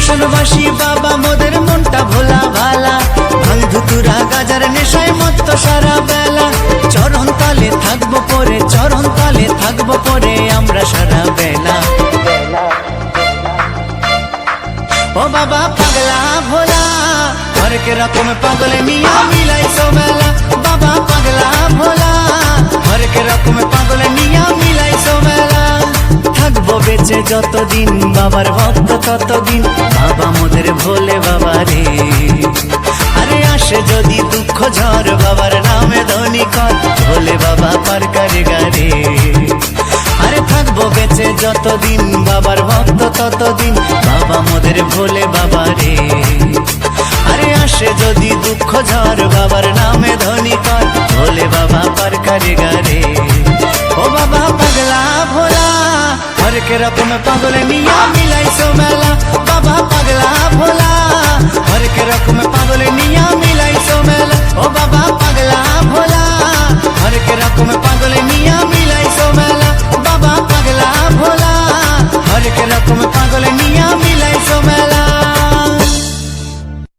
শ্মশানবাসী বাবা মোদের মনটা ভোলা ভালা, ভাঙ ধুতুরা গাজার নেশায় মত্ত সারা বেলা। চরণ তালে থাকবো পরে, চরণ তালে থাকবো পরে আমরা সারা বেলা। ও বাবা পাগলা ভোলা, হরেক রকম পাগলে নিয়া মিলাইছো মেলা। বাবা পাগলা ভোলা, হরেক রকম পাগলে নিয়া মিলাইছো মেলা। থাকবো বেঁচে যতদিন বাবার ভক্ত ততদিন, বাবা মোদের ভোলে বাবা রে। আরে আসে যদি দুঃখ ঝড় বাবার নামে ধ্বনি কর, ভোলে বাবা পার করে গারে। আরে থাকবো বেঁচে যতদিন বাবার ভক্ত ততদিন, বাবা মোদের ভোলে বাবা রে। আরে আসে যদি দুঃখ ঝড় বাবার নামে ধ্বনি কর, ভোলে বাবা পার করে গারে। ও বাবা পাগলা ভোলা, হরেক রকম পাগলে নিয়া মিলাইছো মেলা। বাবা পাগলা ভোলা, হরেক রকম পাগলে নিয়া মিলাইছো মেলা। ও বাবা পাগলা ভোলা, হরেক রকম